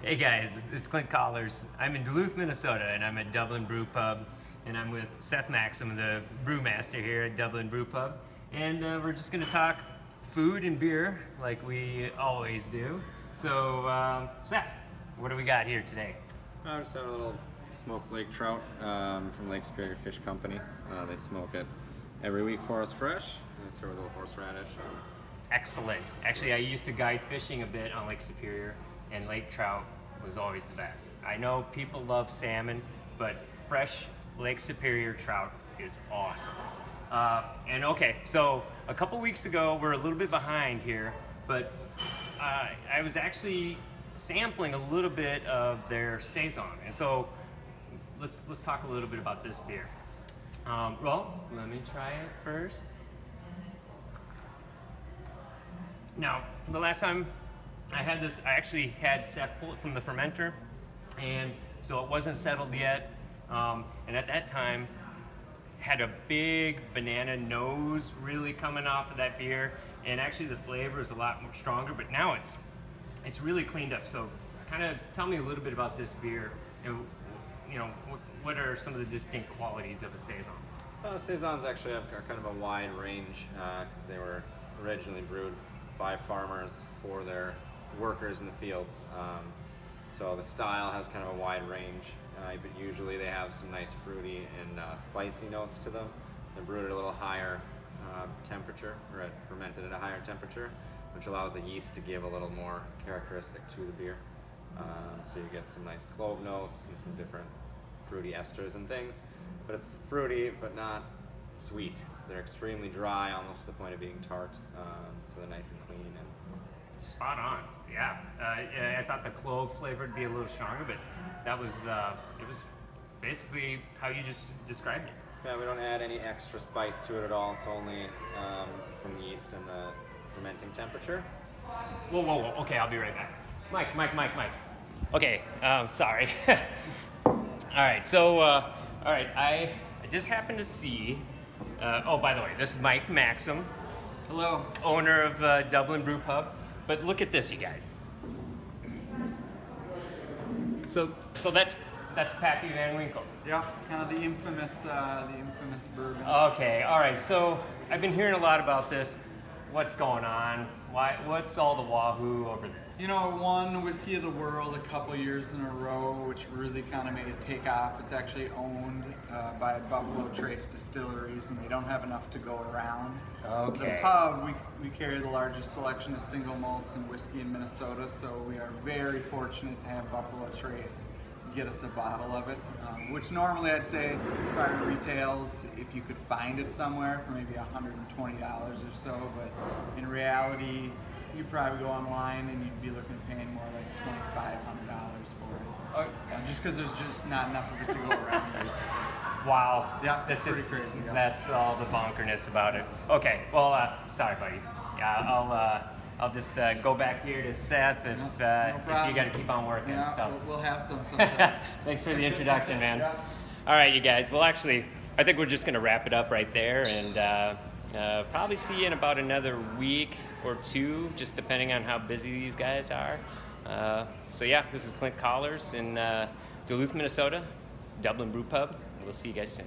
Hey guys, it's Clint Collars. I'm in Duluth, Minnesota, and I'm at Dublin Brew Pub, and I'm with Seth Maxim, the brewmaster here at Dublin Brew Pub, and we're just going to talk food and beer like we always do. So, Seth, what do we got here today? I just have a little smoked lake trout from Lake Superior Fish Company. They smoke it every week for us fresh. And they serve with a little horseradish. Excellent. Actually, I used to guide fishing a bit on Lake Superior, and lake trout was always the best. I know people love salmon, but fresh Lake Superior trout is awesome. And okay, so a couple weeks ago, we're a little bit behind here, but I was actually sampling a little bit of their Saison. And so let's talk a little bit about this beer. Well, let me try it first. Now, the last time I had this, I actually had Seth pull it from the fermenter, and so it wasn't settled yet. And at that time, had a big banana nose really coming off of that beer, and actually the flavor is a lot more stronger. But now it's really cleaned up. So, kind of tell me a little bit about this beer, and what are some of the distinct qualities of a Saison? Saisons actually have kind of a wide range because they were originally brewed by farmers for their workers in the fields. So the style has kind of a wide range, but usually they have some nice fruity and spicy notes to them. They're brewed at a little higher temperature, or fermented at a higher temperature, which allows the yeast to give a little more characteristic to the beer. So you get some nice clove notes and some different fruity esters and things. But it's fruity, but not sweet. So they're extremely dry, almost to the point of being tart. So they're nice and clean and spot on. Yeah, I thought the clove flavor would be a little stronger, but that was it was basically how you just described it. Yeah, we don't add any extra spice to it at all. It's only from the yeast and the fermenting temperature. Whoa. Okay, I'll be right back. Mike. Okay, sorry. All right, so all right, I just happened to see. Oh, by the way, this is Mike Maxim. Hello. Owner of Dublin Brew Pub. But look at this, you guys. So that's Pappy Van Winkle. Yeah, kind of the infamous bourbon. Okay, all right. So I've been hearing a lot about this. What's going on? What's all the wahoo over this? You know, it won Whiskey of the World a couple years in a row, which really kind of made it take off. It's actually owned by Buffalo Trace Distilleries, and they don't have enough to go around. Okay. The pub, we carry the largest selection of single malts and whiskey in Minnesota, so we are very fortunate to have Buffalo Trace get us a bottle of it, which normally I'd say probably retails, if you could find it somewhere, for maybe $120 or so, but in reality, you'd probably go online and you'd be looking at paying more like $2,500 for it. Just because there's just not enough of it to go around, basically. Wow. Yeah, that's pretty crazy. Yeah. That's all the bonkerness about it. Okay, well, sorry, buddy. Yeah, I'll just go back here to Seth if you got to keep on working. Yeah, so. we'll have some sometime. Thanks for the introduction, man. Yeah. All right, you guys. Well, actually, I think we're just going to wrap it up right there, and probably see you in about another week or two, just depending on how busy these guys are. So yeah, this is Clint Collars in Duluth, Minnesota, Dublin Brew Pub. We'll see you guys soon.